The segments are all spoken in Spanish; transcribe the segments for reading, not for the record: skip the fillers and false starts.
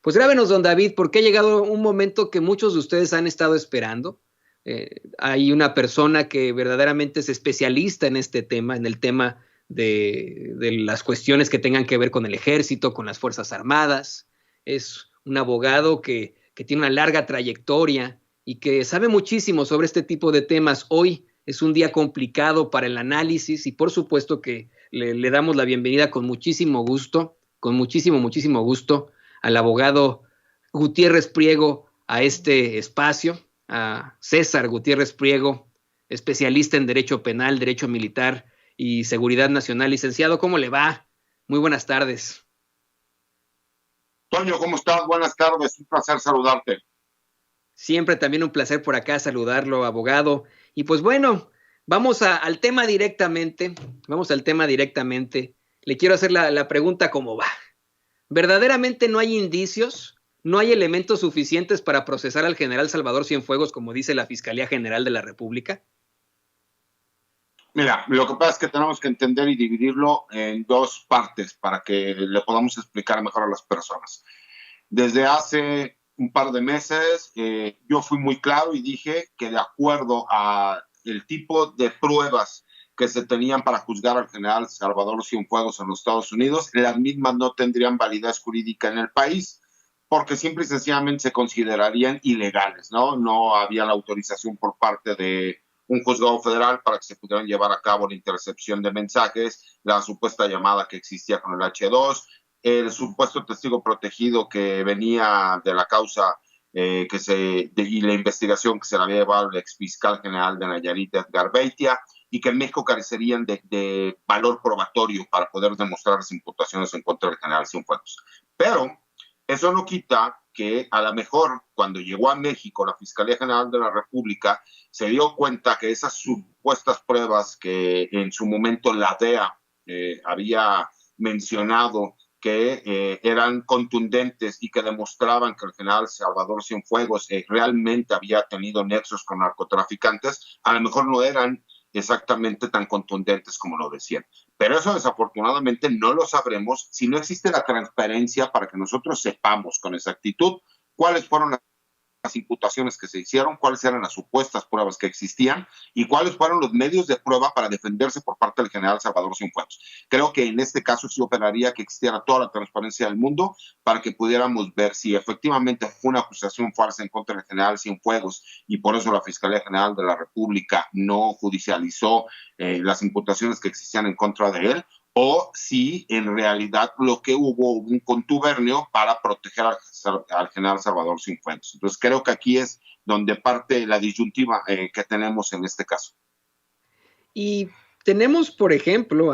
Pues grábenos, don David, porque ha llegado un momento que muchos de ustedes han estado esperando. Hay una persona que verdaderamente es especialista en este tema, en el tema de las cuestiones que tengan que ver con el ejército, con las Fuerzas Armadas. Es un abogado que tiene una larga trayectoria y que sabe muchísimo sobre este tipo de temas. Hoy es un día complicado para el análisis y por supuesto que le damos la bienvenida con muchísimo gusto, con muchísimo gusto al abogado Gutiérrez Priego a este espacio, a César Gutiérrez Priego, especialista en Derecho Penal, Derecho Militar y Seguridad Nacional. Licenciado, ¿cómo le va? Muy buenas tardes. Toño, ¿cómo estás? Buenas tardes, un placer saludarte. Siempre también un placer por acá saludarlo, abogado. Y pues bueno, al tema directamente, Le quiero hacer la pregunta cómo va. ¿Verdaderamente no hay indicios, no hay elementos suficientes para procesar al general Salvador Cienfuegos, como dice la Fiscalía General de la República? Mira, lo que pasa es que tenemos que entender y dividirlo en dos partes para que le podamos explicar mejor a las personas. Desde hace un par de meses yo fui muy claro y dije que de acuerdo a el tipo de pruebas que se tenían para juzgar al general Salvador Cienfuegos en los Estados Unidos, las mismas no tendrían validez jurídica en el país, porque simple y sencillamente se considerarían ilegales, ¿no? No había la autorización por parte de un juzgado federal para que se pudieran llevar a cabo la intercepción de mensajes, la supuesta llamada que existía con el H2, el supuesto testigo protegido que venía de la causa y la investigación que se la había llevado el ex fiscal general de Nayarit, Edgar Beitia, y que en México carecerían de valor probatorio para poder demostrar las imputaciones en contra del general Cienfuegos. Pero eso no quita que a lo mejor cuando llegó a México la Fiscalía General de la República se dio cuenta que esas supuestas pruebas que en su momento la DEA había mencionado que eran contundentes y que demostraban que el general Salvador Cienfuegos realmente había tenido nexos con narcotraficantes, a lo mejor no eran exactamente tan contundentes como lo decían. Pero eso desafortunadamente no lo sabremos si no existe la transparencia para que nosotros sepamos con exactitud cuáles fueron las imputaciones que se hicieron, cuáles eran las supuestas pruebas que existían y cuáles fueron los medios de prueba para defenderse por parte del general Salvador Cienfuegos. Creo que en este caso sí operaría que existiera toda la transparencia del mundo para que pudiéramos ver si efectivamente fue una acusación falsa en contra del general Cienfuegos y por eso la Fiscalía General de la República no judicializó las imputaciones que existían en contra de él, o si en realidad lo que hubo un contubernio para proteger al general Salvador Cienfuegos. Entonces creo que aquí es donde parte la disyuntiva que tenemos en este caso. Y tenemos, por ejemplo,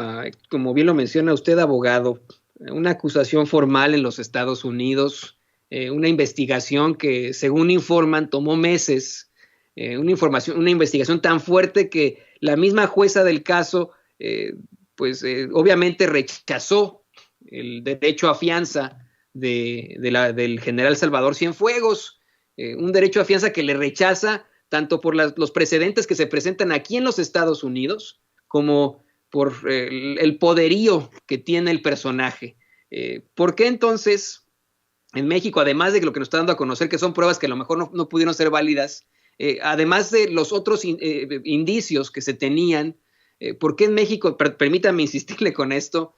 como bien lo menciona usted, abogado, una acusación formal en los Estados Unidos, una investigación que, según informan, tomó meses, una investigación tan fuerte que la misma jueza del caso obviamente rechazó el derecho a fianza del general Salvador Cienfuegos, un derecho a fianza que le rechaza tanto por los precedentes que se presentan aquí en los Estados Unidos como por el poderío que tiene el personaje. ¿Por qué entonces en México, además de lo que nos está dando a conocer, que son pruebas que a lo mejor no pudieron ser válidas, además de los otros indicios que se tenían, ¿por qué en México, permítame insistirle con esto,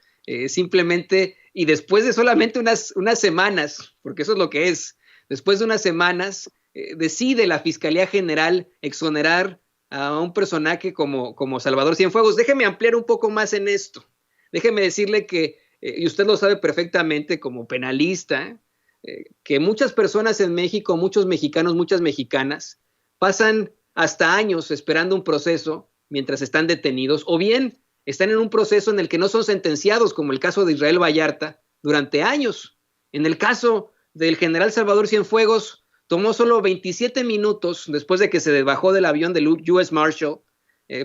simplemente, y después de solamente unas semanas, porque eso es lo que es, después de unas semanas, decide la Fiscalía General exonerar a un personaje como Salvador Cienfuegos? Déjeme ampliar un poco más en esto. Déjeme decirle que, y usted lo sabe perfectamente como penalista, que muchas personas en México, muchos mexicanos, muchas mexicanas, pasan hasta años esperando un proceso mientras están detenidos, o bien están en un proceso en el que no son sentenciados, como el caso de Israel Vallarta, durante años. En el caso del general Salvador Cienfuegos, tomó solo 27 minutos después de que se bajó del avión del US Marshal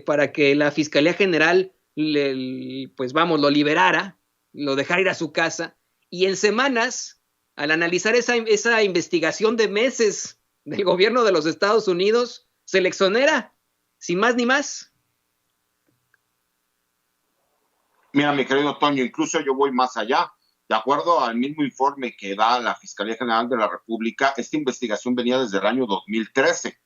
para que la Fiscalía General lo liberara, lo dejara ir a su casa, y en semanas, al analizar esa investigación de meses del gobierno de los Estados Unidos, se le exonera, sin más ni más. Mira, mi querido Toño, incluso yo voy más allá. De acuerdo al mismo informe que da la Fiscalía General de la República, esta investigación venía desde el año 2013.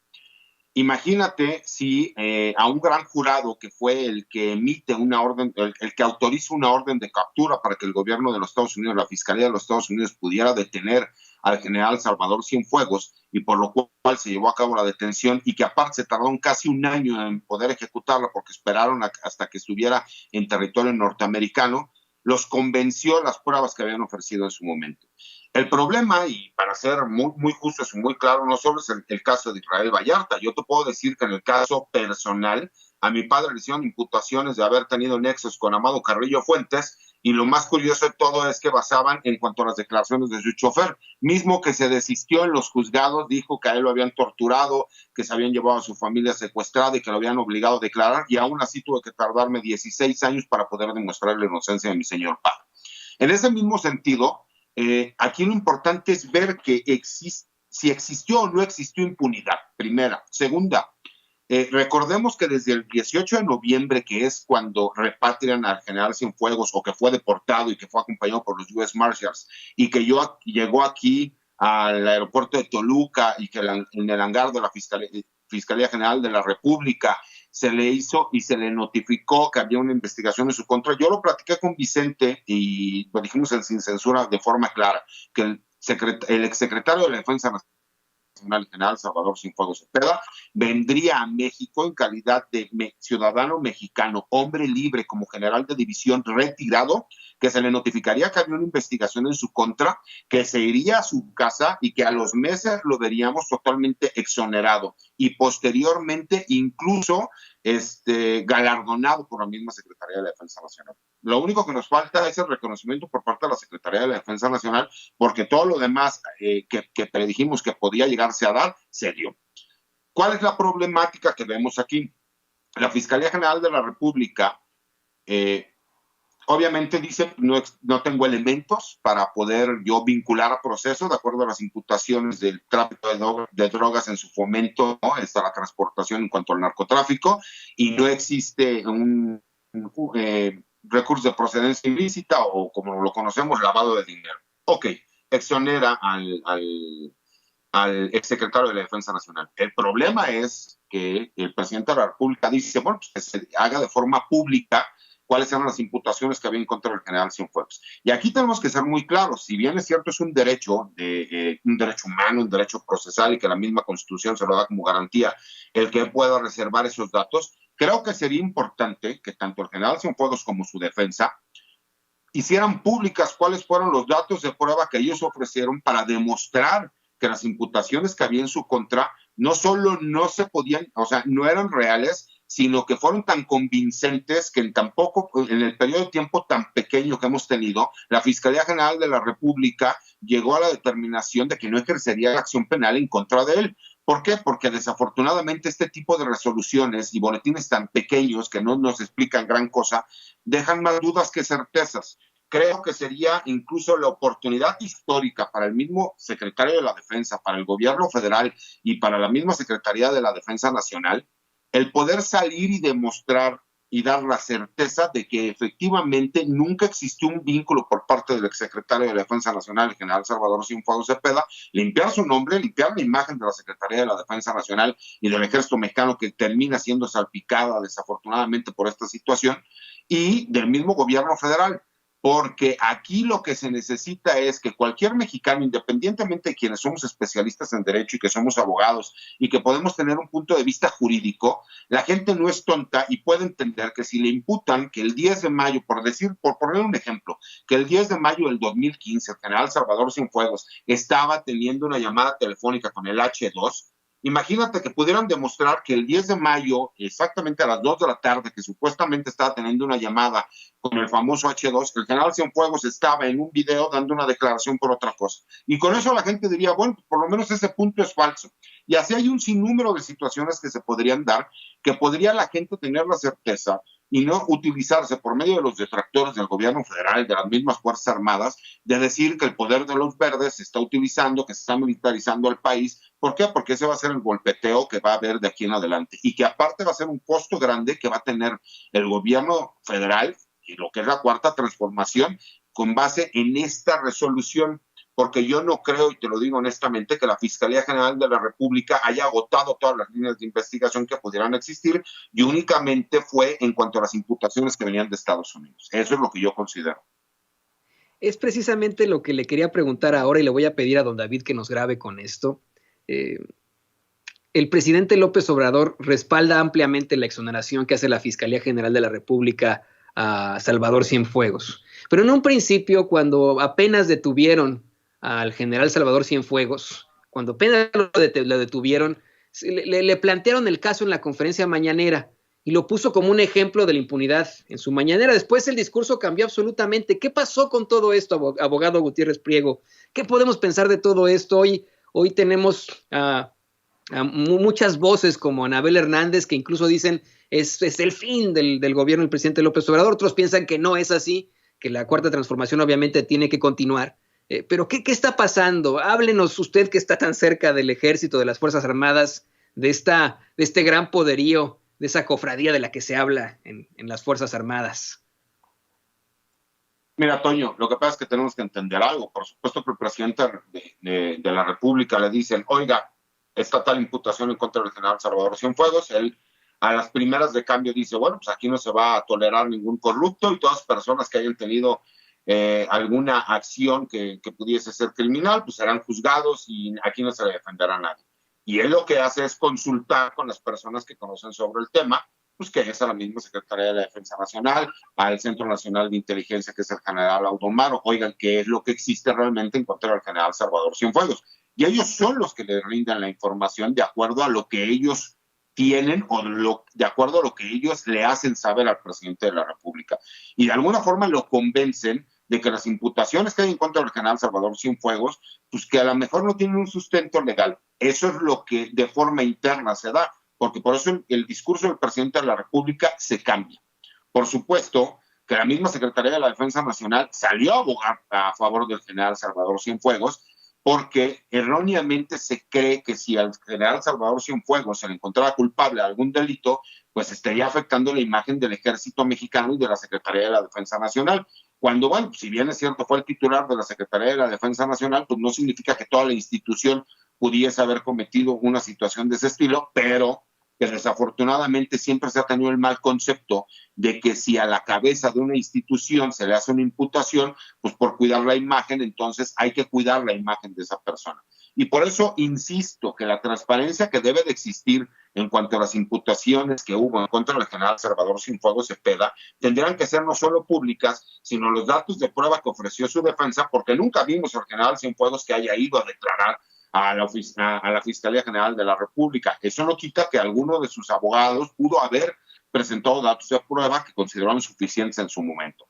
Imagínate si a un gran jurado que fue el que emite una orden, el que autoriza una orden de captura para que el gobierno de los Estados Unidos, la Fiscalía de los Estados Unidos pudiera detener al general Salvador Cienfuegos, y por lo cual se llevó a cabo la detención, y que aparte se tardaron casi un año en poder ejecutarla porque esperaron hasta que estuviera en territorio norteamericano, los convenció las pruebas que habían ofrecido en su momento. El problema, y para ser muy justos y muy claro, no solo es el caso de Israel Vallarta. Yo te puedo decir que en el caso personal, a mi padre le hicieron imputaciones de haber tenido nexos con Amado Carrillo Fuentes, y lo más curioso de todo es que basaban en cuanto a las declaraciones de su chofer, mismo que se desistió en los juzgados, dijo que a él lo habían torturado, que se habían llevado a su familia secuestrada y que lo habían obligado a declarar, y aún así tuve que tardarme 16 años para poder demostrar la inocencia de mi señor padre. En ese mismo sentido, aquí lo importante es ver que si existió o no existió impunidad, primera. Segunda, recordemos que desde el 18 de noviembre, que es cuando repatrian al general Cienfuegos, o que fue deportado y que fue acompañado por los US Marshals, y que llegó aquí al aeropuerto de Toluca, y que en el hangar de la Fiscalía General de la República se le hizo y se le notificó que había una investigación en su contra. Yo lo platiqué con Vicente y lo dijimos sin censura de forma clara, que el exsecretario de la Defensa Nacional, el general Salvador Cienfuegos Cepeda, vendría a México en calidad de ciudadano mexicano, hombre libre, como general de división retirado, que se le notificaría que había una investigación en su contra, que se iría a su casa y que a los meses lo veríamos totalmente exonerado, y posteriormente incluso galardonado por la misma Secretaría de la Defensa Nacional. Lo único que nos falta es el reconocimiento por parte de la Secretaría de la Defensa Nacional, porque todo lo demás que predijimos que podía llegarse a dar, se dio. ¿Cuál es la problemática que vemos aquí? La Fiscalía General de la República obviamente dice, no tengo elementos para poder yo vincular a proceso de acuerdo a las imputaciones del tráfico de drogas en su fomento, ¿no? Está la transportación en cuanto al narcotráfico, y no existe un recurso de procedencia ilícita, o como lo conocemos, lavado de dinero. Ok, exonera al exsecretario de la Defensa Nacional. El problema es que el presidente de la República dice, bueno, pues que se haga de forma pública cuáles eran las imputaciones que había en contra del general Cienfuegos. Y aquí tenemos que ser muy claros. Si bien es cierto, es un derecho humano, un derecho procesal, y que la misma Constitución se lo da como garantía el que pueda reservar esos datos, creo que sería importante que tanto el general Cienfuegos como su defensa hicieran públicas cuáles fueron los datos de prueba que ellos ofrecieron para demostrar que las imputaciones que había en su contra no solo no se podían, o sea, no eran reales, sino que fueron tan convincentes que en el periodo de tiempo tan pequeño que hemos tenido, la Fiscalía General de la República llegó a la determinación de que no ejercería acción penal en contra de él. ¿Por qué? Porque desafortunadamente este tipo de resoluciones y boletines tan pequeños que no nos explican gran cosa, dejan más dudas que certezas. Creo que sería incluso la oportunidad histórica para el mismo secretario de la Defensa, para el gobierno federal y para la misma Secretaría de la Defensa Nacional, el poder salir y demostrar y dar la certeza de que efectivamente nunca existió un vínculo por parte del exsecretario de la Defensa Nacional, el general Salvador Cienfuegos Cepeda, limpiar su nombre, limpiar la imagen de la Secretaría de la Defensa Nacional y del Ejército Mexicano, que termina siendo salpicada desafortunadamente por esta situación, y del mismo gobierno federal. Porque aquí lo que se necesita es que cualquier mexicano, independientemente de quienes somos especialistas en derecho y que somos abogados y que podemos tener un punto de vista jurídico, la gente no es tonta y puede entender que si le imputan que el 10 de mayo, por poner un ejemplo, que el 10 de mayo del 2015 el general Salvador Cienfuegos estaba teniendo una llamada telefónica con el H2, imagínate que pudieran demostrar que el 10 de mayo, exactamente a las 2 de la tarde, que supuestamente estaba teniendo una llamada con el famoso H2, el general Cienfuegos estaba en un video dando una declaración por otra cosa. Y con eso la gente diría, bueno, por lo menos ese punto es falso. Y así hay un sinnúmero de situaciones que se podrían dar, que podría la gente tener la certeza y no utilizarse por medio de los detractores del gobierno federal, de las mismas Fuerzas Armadas, de decir que el poder de los verdes se está utilizando, que se está militarizando el país. ¿Por qué? Porque ese va a ser el golpeteo que va a haber de aquí en adelante, y que aparte va a ser un costo grande que va a tener el gobierno federal y lo que es la Cuarta Transformación, con base en esta resolución, porque yo no creo, y te lo digo honestamente, que la Fiscalía General de la República haya agotado todas las líneas de investigación que pudieran existir y únicamente fue en cuanto a las imputaciones que venían de Estados Unidos. Eso es lo que yo considero. Es precisamente lo que le quería preguntar ahora y le voy a pedir a don David que nos grabe con esto. El presidente López Obrador respalda ampliamente la exoneración que hace la Fiscalía General de la República a Salvador Cienfuegos. Pero en un principio, cuando apenas detuvieron al general Salvador Cienfuegos, cuando apenas lo detuvieron, le plantearon el caso en la conferencia mañanera y lo puso como un ejemplo de la impunidad en su mañanera. Después el discurso cambió absolutamente. ¿Qué pasó con todo esto, abogado Gutiérrez Priego? ¿Qué podemos pensar de todo esto? Hoy tenemos a muchas voces como Anabel Hernández que incluso dicen es el fin del gobierno del presidente López Obrador. Otros piensan que no es así, que la cuarta transformación obviamente tiene que continuar. Pero ¿qué está pasando? Háblenos usted que está tan cerca del ejército, de las Fuerzas Armadas, de este gran poderío, de esa cofradía de la que se habla en las Fuerzas Armadas. Mira, Toño, lo que pasa es que tenemos que entender algo. Por supuesto que el presidente de la República le dicen, oiga, esta tal imputación en contra del general Salvador Cienfuegos, él a las primeras de cambio dice, bueno, pues aquí no se va a tolerar ningún corrupto y todas las personas que hayan tenido alguna acción que pudiese ser criminal, pues serán juzgados y aquí no se le defenderá a nadie. Y él lo que hace es consultar con las personas que conocen sobre el tema, pues que es a la misma Secretaría de la Defensa Nacional, al Centro Nacional de Inteligencia, que es el general Audomaro, oigan, ¿qué es lo que existe realmente en contra del general Salvador Cienfuegos? Y ellos son los que le rinden la información de acuerdo a lo que ellos tienen o de acuerdo a lo que ellos le hacen saber al presidente de la República. Y de alguna forma lo convencen de que las imputaciones que hay en contra del general Salvador Cienfuegos, pues que a lo mejor no tienen un sustento legal. Eso es lo que de forma interna se da, porque por eso el discurso del presidente de la República se cambia. Por supuesto que la misma Secretaría de la Defensa Nacional salió a abogar a favor del general Salvador Cienfuegos, porque erróneamente se cree que si al general Salvador Cienfuegos se le encontrara culpable de algún delito, pues estaría afectando la imagen del ejército mexicano y de la Secretaría de la Defensa Nacional. Cuando, bueno, si bien es cierto, fue el titular de la Secretaría de la Defensa Nacional, pues no significa que toda la institución pudiese haber cometido una situación de ese estilo, pero que desafortunadamente siempre se ha tenido el mal concepto de que si a la cabeza de una institución se le hace una imputación, pues por cuidar la imagen, entonces hay que cuidar la imagen de esa persona. Y por eso insisto que la transparencia que debe de existir en cuanto a las imputaciones que hubo en contra del general Salvador Cienfuegos Cepeda tendrán que ser no solo públicas, sino los datos de prueba que ofreció su defensa, porque nunca vimos al general Cienfuegos que haya ido a declarar a la Fiscalía General de la República. Eso no quita que alguno de sus abogados pudo haber presentado datos de prueba que consideraron suficientes en su momento.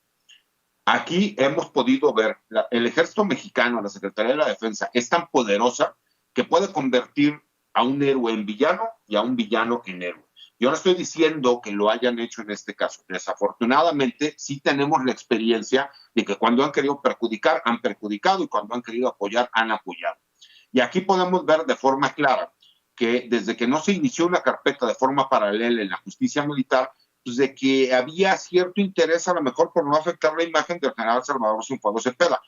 Aquí hemos podido ver, el ejército mexicano, la Secretaría de la Defensa, es tan poderosa que puede convertir a un héroe en villano y a un villano en héroe. Yo no estoy diciendo que lo hayan hecho en este caso. Desafortunadamente, sí tenemos la experiencia de que cuando han querido perjudicar, han perjudicado y cuando han querido apoyar, han apoyado. Y aquí podemos ver de forma clara que desde que no se inició una carpeta de forma paralela en la justicia militar, pues de que había cierto interés a lo mejor por no afectar la imagen del general Salvador Cienfuegos Cepeda.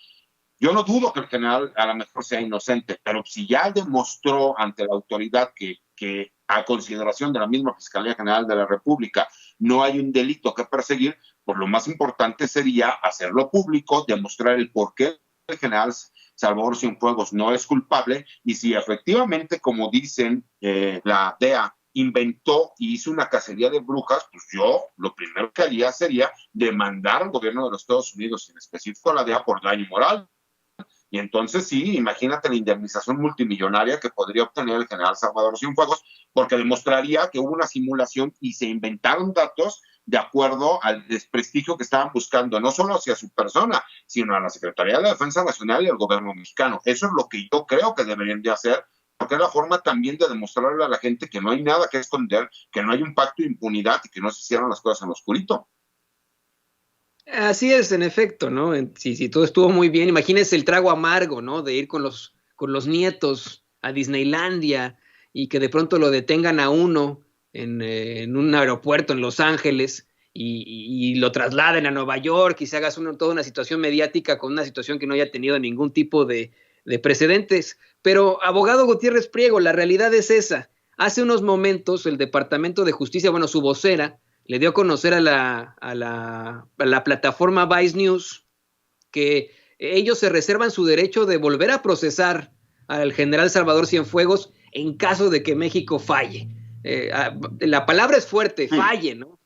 Yo no dudo que el general a lo mejor sea inocente, pero si ya demostró ante la autoridad que a consideración de la misma Fiscalía General de la República no hay un delito que perseguir, pues lo más importante sería hacerlo público, demostrar el por qué el general Salvador Cienfuegos no es culpable y si efectivamente, como dicen la DEA, inventó y hizo una cacería de brujas, pues yo lo primero que haría sería demandar al gobierno de los Estados Unidos, en específico a la DEA, por daño moral. Y entonces sí, imagínate la indemnización multimillonaria que podría obtener el general Salvador Cienfuegos, porque demostraría que hubo una simulación y se inventaron datos de acuerdo al desprestigio que estaban buscando, no solo hacia su persona, sino a la Secretaría de la Defensa Nacional y al gobierno mexicano. Eso es lo que yo creo que deberían de hacer, porque es la forma también de demostrarle a la gente que no hay nada que esconder, que no hay un pacto de impunidad y que no se hicieron las cosas en lo oscurito. Así es, en efecto, ¿no? Sí, todo estuvo muy bien. Imagínense el trago amargo, ¿no? De ir con los nietos a Disneylandia y que de pronto lo detengan a uno en un aeropuerto en Los Ángeles y lo trasladen a Nueva York y se haga toda una situación mediática con una situación que no haya tenido ningún tipo de precedentes. Pero, abogado Gutiérrez Priego, la realidad es esa. Hace unos momentos el Departamento de Justicia, bueno, su vocera, le dio a conocer a la plataforma Vice News que ellos se reservan su derecho de volver a procesar al general Salvador Cienfuegos en caso de que México falle. La palabra es fuerte, falle, ¿no?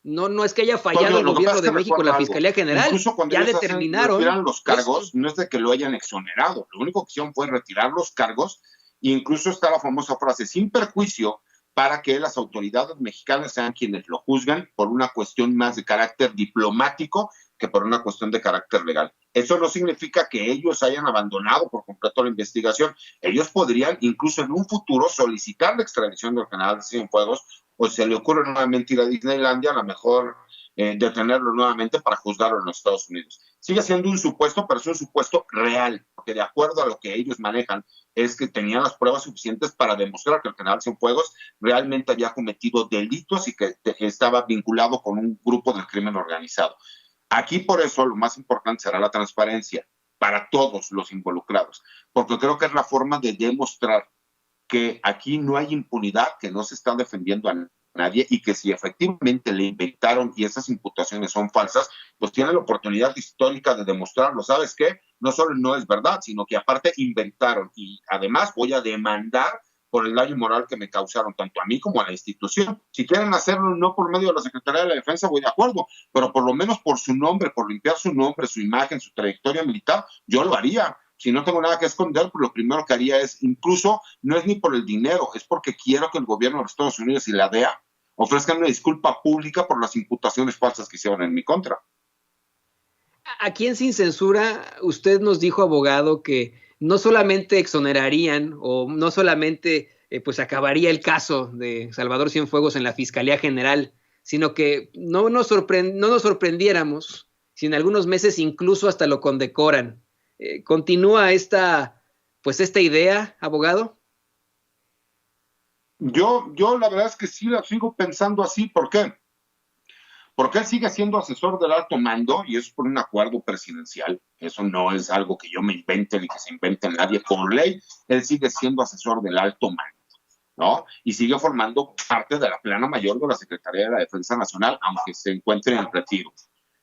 No es que haya fallado el gobierno de México, la Fiscalía General, incluso cuando ya determinaron. Retiran los cargos, no es de que lo hayan exonerado, lo único que hicieron fue retirar los cargos, e incluso está la famosa frase, sin perjuicio, para que las autoridades mexicanas sean quienes lo juzgan por una cuestión más de carácter diplomático que por una cuestión de carácter legal. Eso no significa que ellos hayan abandonado por completo la investigación. Ellos podrían, incluso en un futuro, solicitar la extradición del general Cienfuegos, o se le ocurre nuevamente ir a Disneylandia, a lo mejor detenerlo nuevamente para juzgarlo en los Estados Unidos. Sigue siendo un supuesto, pero es un supuesto real, porque de acuerdo a lo que ellos manejan, es que tenían las pruebas suficientes para demostrar que el general Cienfuegos realmente había cometido delitos y que estaba vinculado con un grupo del crimen organizado. Aquí, por eso, lo más importante será la transparencia para todos los involucrados, porque creo que es la forma de demostrar que aquí no hay impunidad, que no se está defendiendo a nadie y que si efectivamente le inventaron y esas imputaciones son falsas, pues tiene la oportunidad histórica de demostrarlo. ¿Sabes qué? No solo no es verdad, sino que aparte inventaron y además voy a demandar por el daño moral que me causaron tanto a mí como a la institución. Si quieren hacerlo no por medio de la Secretaría de la Defensa, voy de acuerdo, pero por lo menos por su nombre, por limpiar su nombre, su imagen, su trayectoria militar, yo lo haría. Si no tengo nada que esconder, pues lo primero que haría es, incluso, no es ni por el dinero, es porque quiero que el gobierno de los Estados Unidos y la DEA ofrezcan una disculpa pública por las imputaciones falsas que hicieron en mi contra. Aquí en Sin Censura, usted nos dijo, abogado, que no solamente exonerarían o no solamente pues acabaría el caso de Salvador Cienfuegos en la Fiscalía General, sino que no nos sorprendiéramos si en algunos meses incluso hasta lo condecoran. ¿Continúa esta idea, abogado? Yo la verdad es que sí la sigo pensando así. ¿Por qué? Porque él sigue siendo asesor del alto mando y eso es por un acuerdo presidencial. Eso no es algo que yo me invente ni que se invente nadie. Por ley, él sigue siendo asesor del alto mando, ¿no? Y sigue formando parte de la plana mayor de la Secretaría de la Defensa Nacional, aunque se encuentre en retiro.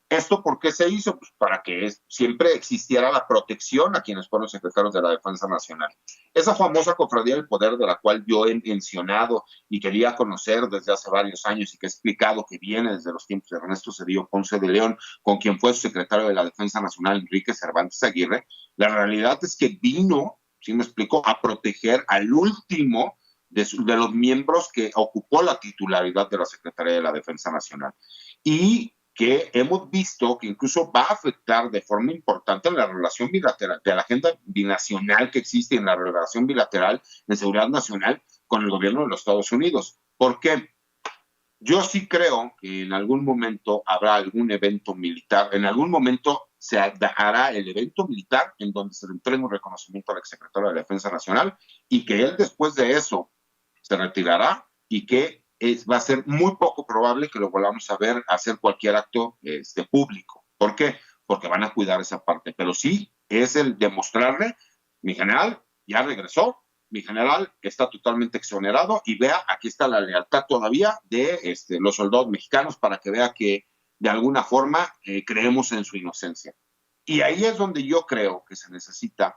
¿Esto por qué se hizo? Pues para que siempre existiera la protección a quienes fueron secretarios de la Defensa Nacional. Esa famosa cofradía del poder de la cual yo he mencionado y quería conocer desde hace varios años y que he explicado que viene desde los tiempos de Ernesto Zedillo Ponce de León, con quien fue su secretario de la Defensa Nacional, Enrique Cervantes Aguirre, la realidad es que vino, ¿sí me explico?, a proteger al último de los miembros que ocupó la titularidad de la Secretaría de la Defensa Nacional. Y que hemos visto que incluso va a afectar de forma importante en la relación bilateral, de la agenda binacional que existe en la relación bilateral de seguridad nacional con el gobierno de los Estados Unidos. ¿Por qué? Yo sí creo que en algún momento habrá algún evento militar, en algún momento se hará el evento militar en donde se le entregue un reconocimiento al exsecretario de la Defensa Nacional y que él después de eso se retirará y que va a ser muy poco probable que lo volvamos a ver hacer cualquier acto público. ¿Por qué? Porque van a cuidar esa parte. Pero sí, es el demostrarle, mi general ya regresó, mi general está totalmente exonerado y vea, aquí está la lealtad todavía de los soldados mexicanos para que vea que de alguna forma creemos en su inocencia. Y ahí es donde yo creo que se necesita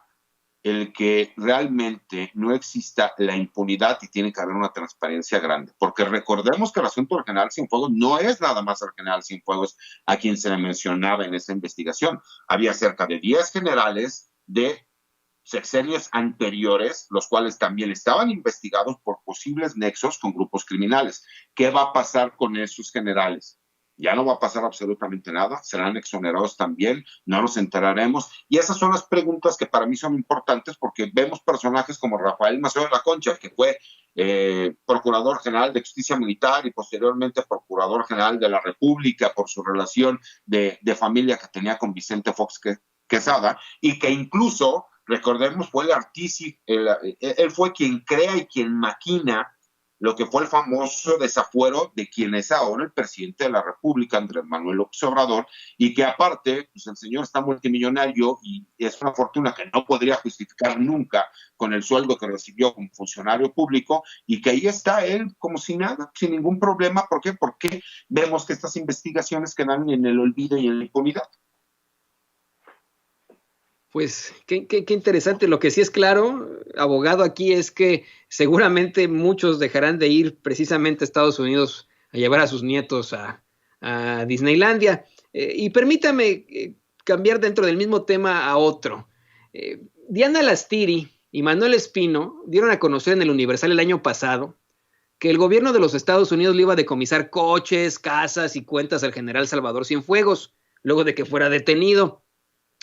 el que realmente no exista la impunidad y tiene que haber una transparencia grande. Porque recordemos que el asunto del general Cienfuegos no es nada más el general Cienfuegos a quien se le mencionaba en esa investigación. Había cerca de 10 generales de sexenios anteriores, los cuales también estaban investigados por posibles nexos con grupos criminales. ¿Qué va a pasar con esos generales? Ya no va a pasar absolutamente nada, serán exonerados también, no nos enteraremos. Y esas son las preguntas que para mí son importantes porque vemos personajes como Rafael Maceo de la Concha, que fue Procurador General de Justicia Militar y posteriormente Procurador General de la República por su relación de familia que tenía con Vicente Fox Quesada, y que incluso, recordemos, fue el artífice, él fue quien crea y quien maquina lo que fue el famoso desafuero de quien es ahora el presidente de la República, Andrés Manuel López Obrador, y que aparte, pues el señor está multimillonario y es una fortuna que no podría justificar nunca con el sueldo que recibió como funcionario público, y que ahí está él como si nada, sin ningún problema. ¿Por qué? Porque vemos que estas investigaciones quedan en el olvido y en la impunidad. Pues qué interesante. Lo que sí es claro, abogado, aquí es que seguramente muchos dejarán de ir precisamente a Estados Unidos a llevar a sus nietos a Disneylandia. Y permítame cambiar dentro del mismo tema a otro. Diana Lastiri y Manuel Espino dieron a conocer en el Universal el año pasado que el gobierno de los Estados Unidos le iba a decomisar coches, casas y cuentas al general Salvador Cienfuegos, luego de que fuera detenido.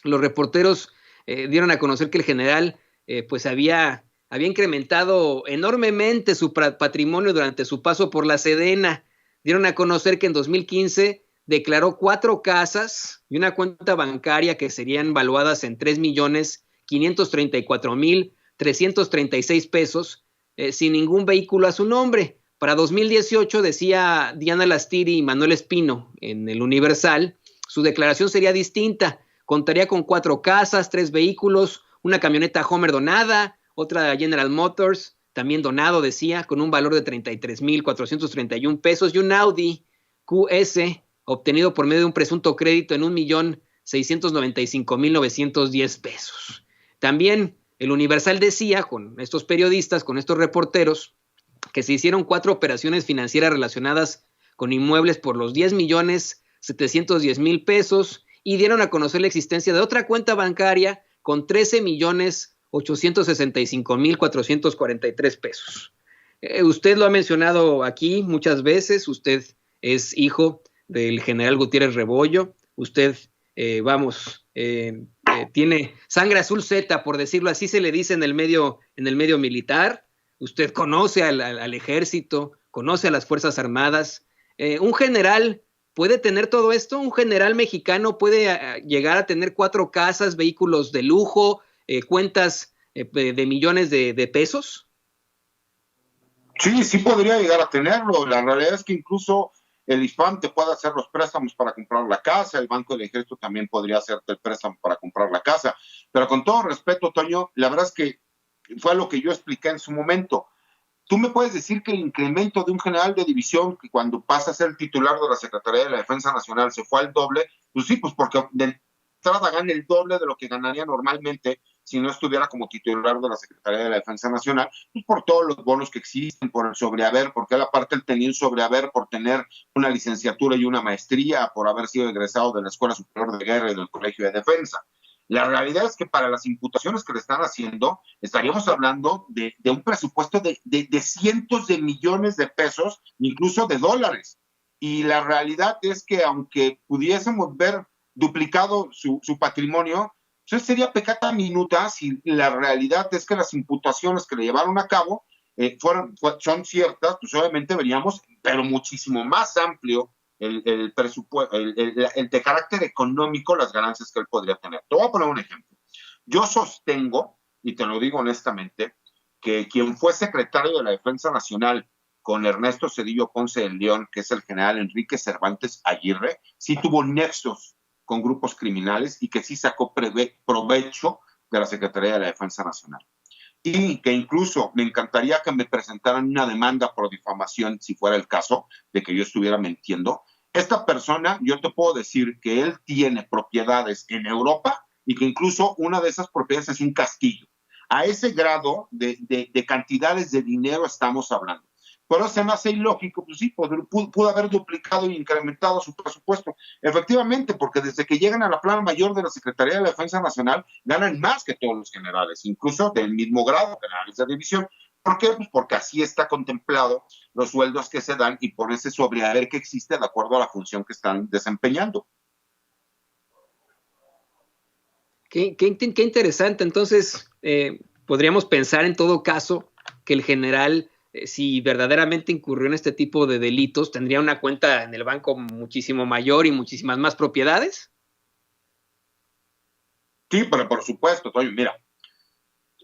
Los reporteros dieron a conocer que el general pues había incrementado enormemente su patrimonio durante su paso por la Sedena. Dieron a conocer que en 2015 declaró 4 casas y una cuenta bancaria que serían valuadas en 3,534,336 pesos, sin ningún vehículo a su nombre. Para 2018, decía Diana Lastiri y Manuel Espino en el Universal, su declaración sería distinta. Contaría con 4 casas, 3 vehículos, una camioneta Homer donada, otra General Motors, también donado, decía, con un valor de 33,431 pesos, y un Audi QS obtenido por medio de un presunto crédito en 1,695,910 pesos. También el Universal decía, con estos periodistas, con estos reporteros, que se hicieron 4 operaciones financieras relacionadas con inmuebles por los 10,710,000 pesos, y dieron a conocer la existencia de otra cuenta bancaria con 13,865,443 pesos. Usted lo ha mencionado aquí muchas veces, usted es hijo del general Gutiérrez Rebollo, usted, tiene sangre azul Z, por decirlo así se le dice en el medio militar. Usted conoce al ejército, conoce a las Fuerzas Armadas. Un general puede tener todo esto. Un general mexicano puede llegar a tener 4 casas, vehículos de lujo, cuentas de millones de pesos. Sí, sí podría llegar a tenerlo. La realidad es que incluso el IFAM te puede hacer los préstamos para comprar la casa, el Banco del Ejército también podría hacerte el préstamo para comprar la casa. Pero con todo respeto, Toño, la verdad es que fue lo que yo expliqué en su momento. Tú me puedes decir que el incremento de un general de división que cuando pasa a ser el titular de la Secretaría de la Defensa Nacional se fue al doble, pues sí, pues porque de entrada gana el doble de lo que ganaría normalmente si no estuviera como titular de la Secretaría de la Defensa Nacional, pues por todos los bonos que existen, por el sobrehaber, porque él aparte él tenía un sobrehaber por tener una licenciatura y una maestría, por haber sido egresado de la Escuela Superior de Guerra y del Colegio de Defensa. La realidad es que para las imputaciones que le están haciendo, estaríamos hablando de un presupuesto de cientos de millones de pesos, incluso de dólares. Y la realidad es que aunque pudiésemos ver duplicado su patrimonio, eso sería pecata minuta si la realidad es que las imputaciones que le llevaron a cabo son ciertas, pues obviamente veríamos, pero muchísimo más amplio el presupuesto, el de carácter económico, las ganancias que él podría tener. Te voy a poner un ejemplo. Yo sostengo, y te lo digo honestamente, que quien fue secretario de la Defensa Nacional con Ernesto Zedillo Ponce de León, que es el general Enrique Cervantes Aguirre, sí tuvo nexos con grupos criminales y que sí sacó provecho de la Secretaría de la Defensa Nacional. Y que incluso me encantaría que me presentaran una demanda por difamación si fuera el caso de que yo estuviera mintiendo. Esta persona, yo te puedo decir que él tiene propiedades en Europa y que incluso una de esas propiedades es un castillo. A ese grado de cantidades de dinero estamos hablando. Pero se me hace ilógico, pues sí, pudo haber duplicado e incrementado su presupuesto. Efectivamente, porque desde que llegan a la plana mayor de la Secretaría de la Defensa Nacional, ganan más que todos los generales, incluso del mismo grado, generales de división. ¿Por qué? Pues porque así está contemplado los sueldos que se dan y por ese sobrehaber que existe de acuerdo a la función que están desempeñando. Qué interesante. Entonces, podríamos pensar en todo caso que el general, si verdaderamente incurrió en este tipo de delitos, tendría una cuenta en el banco muchísimo mayor y muchísimas más propiedades. Sí, pero por supuesto, Toño, mira,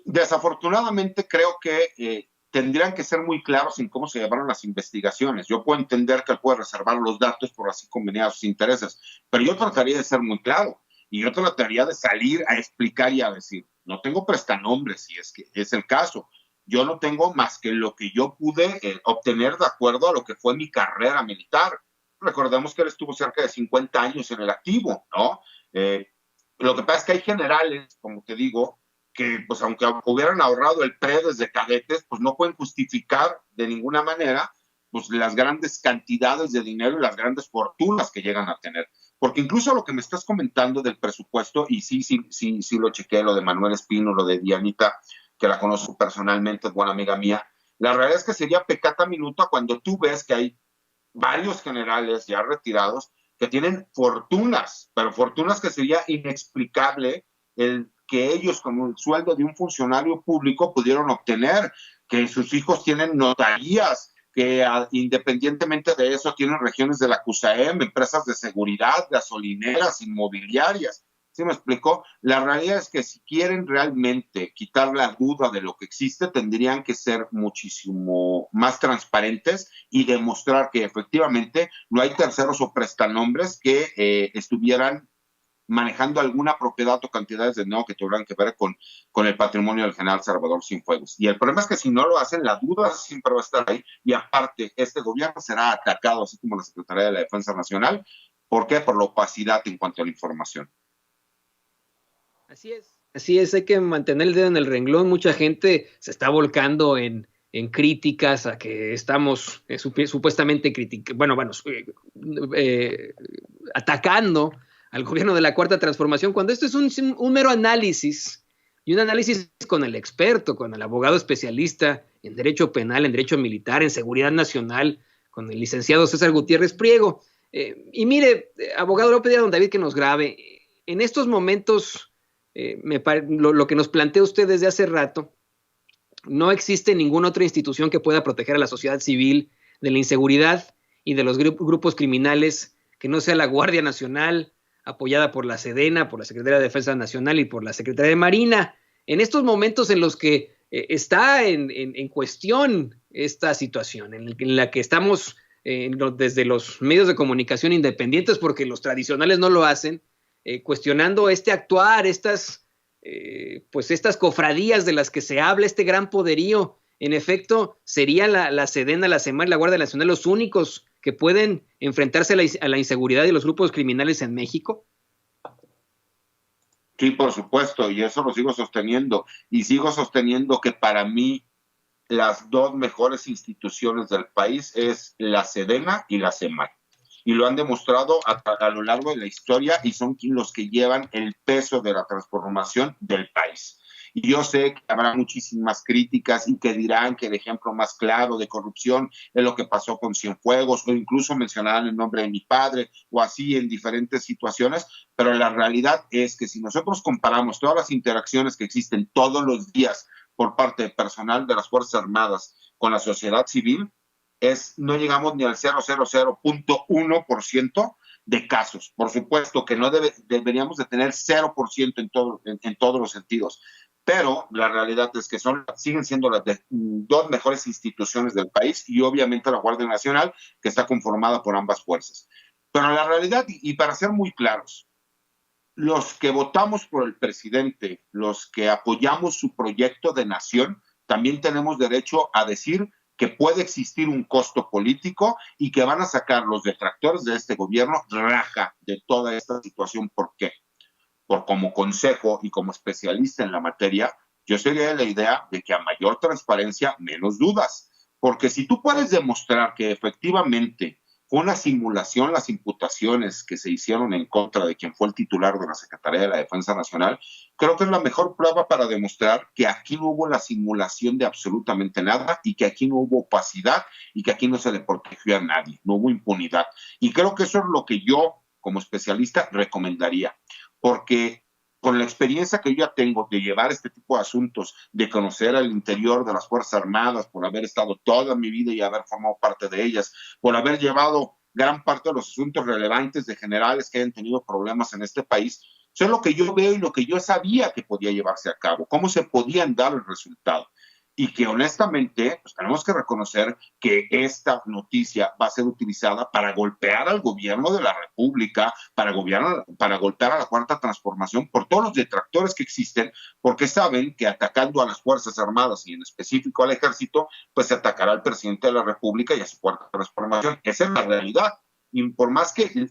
desafortunadamente creo que tendrían que ser muy claros en cómo se llevaron las investigaciones. Yo puedo entender que él puede reservar los datos por así convenir a sus intereses, pero yo trataría de ser muy claro y yo trataría de salir a explicar y a decir, no tengo prestanombres, si es que es el caso. Yo no tengo más que lo que yo pude obtener de acuerdo a lo que fue mi carrera militar. Recordemos que él estuvo cerca de 50 años en el activo, ¿no? Lo que pasa es que hay generales, como te digo, que pues aunque hubieran ahorrado el pre desde cadetes, pues no pueden justificar de ninguna manera pues las grandes cantidades de dinero y las grandes fortunas que llegan a tener. Porque incluso lo que me estás comentando del presupuesto, y sí lo chequeé, lo de Manuel Espino, lo de Dianita, que la conozco personalmente, es buena amiga mía, la realidad es que sería pecata minuta cuando tú ves que hay varios generales ya retirados que tienen fortunas, pero fortunas que sería inexplicable el que ellos con el sueldo de un funcionario público pudieron obtener, que sus hijos tienen notarías, que independientemente de eso tienen regiones de la CUSAEM, empresas de seguridad, gasolineras, inmobiliarias. ¿Sí me explicó? La realidad es que si quieren realmente quitar la duda de lo que existe, tendrían que ser muchísimo más transparentes y demostrar que efectivamente no hay terceros o prestanombres que estuvieran manejando alguna propiedad o cantidades de dinero que tuvieran que ver con el patrimonio del general Salvador Cienfuegos. Y el problema es que si no lo hacen, la duda siempre va a estar ahí. Y aparte, este gobierno será atacado, así como la Secretaría de la Defensa Nacional. ¿Por qué? Por la opacidad en cuanto a la información. Así es, hay que mantener el dedo en el renglón. Mucha gente se está volcando en críticas a que estamos supuestamente atacando al gobierno de la Cuarta Transformación, cuando esto es un mero análisis, y un análisis con el experto, con el abogado especialista en derecho penal, en derecho militar, en seguridad nacional, con el licenciado César Gutiérrez Priego. Y mire, abogado, le voy a pedir a don David que nos grabe. En estos momentos, lo que nos plantea usted desde hace rato, no existe ninguna otra institución que pueda proteger a la sociedad civil de la inseguridad y de los grupos criminales que no sea la Guardia Nacional, apoyada por la Sedena, por la Secretaría de Defensa Nacional y por la Secretaría de Marina. En estos momentos en los que está en cuestión esta situación, en la que estamos desde los medios de comunicación independientes, porque los tradicionales no lo hacen, cuestionando este actuar, estas cofradías de las que se habla, este gran poderío. En efecto, sería la Sedena, la SEMAR y la Guardia Nacional los únicos que pueden enfrentarse a la inseguridad y los grupos criminales en México. Sí, por supuesto, y eso lo sigo sosteniendo. Y sigo sosteniendo que para mí las dos mejores instituciones del país es la Sedena y la SEMAR. Y lo han demostrado a lo largo de la historia y son los que llevan el peso de la transformación del país. Y yo sé que habrá muchísimas críticas y que dirán que el ejemplo más claro de corrupción es lo que pasó con Cienfuegos, o incluso mencionarán el nombre de mi padre, o así en diferentes situaciones, pero la realidad es que si nosotros comparamos todas las interacciones que existen todos los días por parte del personal de las Fuerzas Armadas con la sociedad civil, no llegamos ni al 0,0001% de casos. Por supuesto que no deberíamos de tener 0% en todos los sentidos, pero la realidad es que siguen siendo las dos mejores instituciones del país y obviamente la Guardia Nacional, que está conformada por ambas fuerzas. Pero la realidad, y para ser muy claros, los que votamos por el presidente, los que apoyamos su proyecto de nación, también tenemos derecho a decir que puede existir un costo político y que van a sacar los detractores de este gobierno raja de toda esta situación. ¿Por qué? Como consejo y como especialista en la materia, yo sería de la idea de que a mayor transparencia, menos dudas. Porque si tú puedes demostrar que efectivamente fue una simulación las imputaciones que se hicieron en contra de quien fue el titular de la Secretaría de la Defensa Nacional, creo que es la mejor prueba para demostrar que aquí no hubo la simulación de absolutamente nada y que aquí no hubo opacidad y que aquí no se le protegió a nadie, no hubo impunidad. Y creo que eso es lo que yo, como especialista, recomendaría. Porque con la experiencia que yo ya tengo de llevar este tipo de asuntos, de conocer al interior de las Fuerzas Armadas, por haber estado toda mi vida y haber formado parte de ellas, por haber llevado gran parte de los asuntos relevantes de generales que hayan tenido problemas en este país, eso es lo que yo veo y lo que yo sabía que podía llevarse a cabo, cómo se podían dar el resultado. y que honestamente pues tenemos que reconocer que esta noticia va a ser utilizada para golpear al gobierno de la República, para golpear a la Cuarta Transformación por todos los detractores que existen, porque saben que atacando a las Fuerzas Armadas y en específico al Ejército, pues se atacará al presidente de la República y a su Cuarta Transformación. Esa es la realidad. Y por más que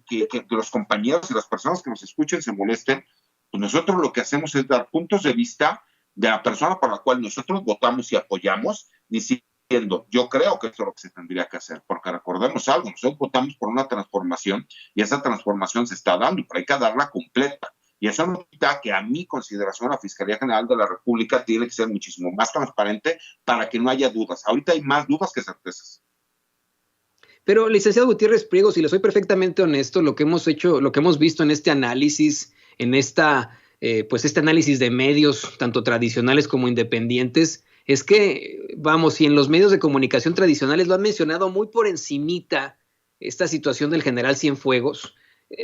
los compañeros y las personas que nos escuchen se molesten, pues nosotros lo que hacemos es dar puntos de vista de la persona por la cual nosotros votamos y apoyamos, diciendo, yo creo que esto es lo que se tendría que hacer, porque recordemos algo, nosotros votamos por una transformación y esa transformación se está dando, pero hay que darla completa. Y eso no quita que a mi consideración la Fiscalía General de la República tiene que ser muchísimo más transparente para que no haya dudas. Ahorita hay más dudas que certezas. Pero, licenciado Gutiérrez Priego, si le soy perfectamente honesto, lo que hemos hecho, lo que hemos visto en este análisis, en pues este análisis de medios, tanto tradicionales como independientes, es que, vamos, si en los medios de comunicación tradicionales lo han mencionado muy por encimita esta situación del general Cienfuegos,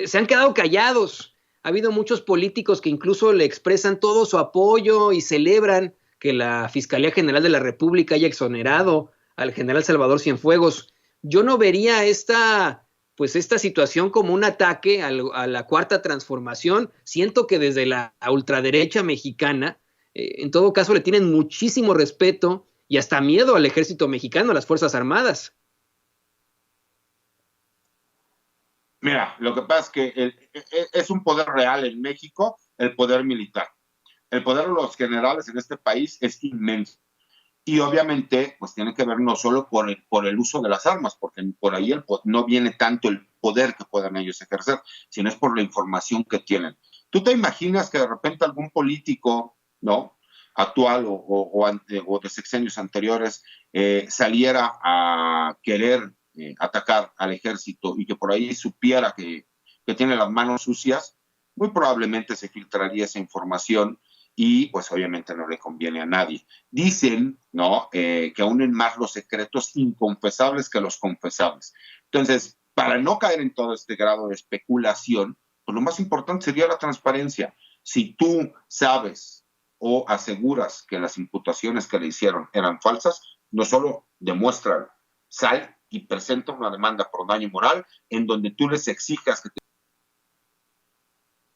se han quedado callados. Ha habido muchos políticos que incluso le expresan todo su apoyo y celebran que la Fiscalía General de la República haya exonerado al general Salvador Cienfuegos. Yo no vería esta situación como un ataque a la Cuarta Transformación. Siento que desde la ultraderecha mexicana, en todo caso, le tienen muchísimo respeto y hasta miedo al ejército mexicano, a las Fuerzas Armadas. Mira, lo que pasa es que es un poder real en México, el poder militar. El poder de los generales en este país es inmenso. Y obviamente, pues tiene que ver no solo por el uso de las armas, porque por ahí no viene tanto el poder que puedan ellos ejercer, sino es por la información que tienen. ¿Tú te imaginas que de repente algún político, ¿no?, actual o de sexenios anteriores saliera a querer atacar al ejército y que por ahí supiera que tiene las manos sucias? Muy probablemente se filtraría esa información y pues obviamente no le conviene a nadie. Dicen, ¿no?, que unen más los secretos inconfesables que los confesables. Entonces, para no caer en todo este grado de especulación, pues lo más importante sería la transparencia. Si tú sabes o aseguras que las imputaciones que le hicieron eran falsas, no solo demuéstralo, sal y presenta una demanda por daño moral en donde tú les exijas que te...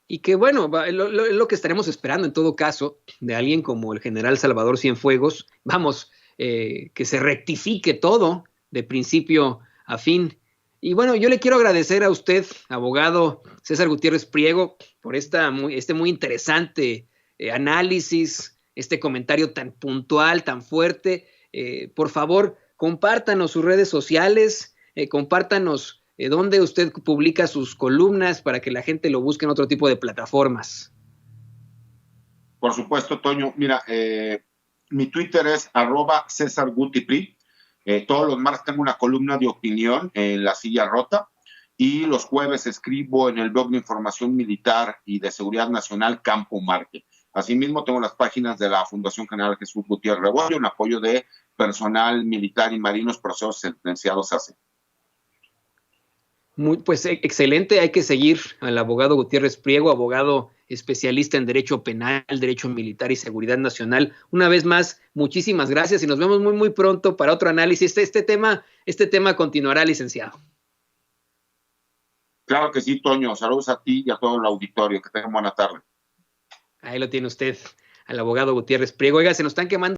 Y que bueno, es lo que estaremos esperando en todo caso de alguien como el general Salvador Cienfuegos, vamos, que se rectifique todo de principio a fin. Y bueno, yo le quiero agradecer a usted, abogado César Gutiérrez Priego, por este muy interesante análisis, este comentario tan puntual, tan fuerte. Por favor, compártanos sus redes sociales, compártanos dónde usted publica sus columnas para que la gente lo busque en otro tipo de plataformas. Por supuesto, Toño. Mira, mi Twitter es @CésarGutiPri. Todos los martes tengo una columna de opinión en La Silla Rota y los jueves escribo en el blog de información militar y de seguridad nacional Campo Marte. Asimismo, tengo las páginas de la Fundación General Jesús Gutiérrez Rebollo en apoyo de personal militar y marinos procesos sentenciados hace. Pues excelente, hay que seguir al abogado Gutiérrez Priego, abogado especialista en derecho penal, derecho militar y seguridad nacional. Una vez más, muchísimas gracias y nos vemos muy pronto para otro análisis. Este tema continuará, licenciado. Claro que sí, Toño. Saludos a ti y a todo el auditorio. Que tengan buena tarde. Ahí lo tiene usted, al abogado Gutiérrez Priego. Oiga, se nos están quemando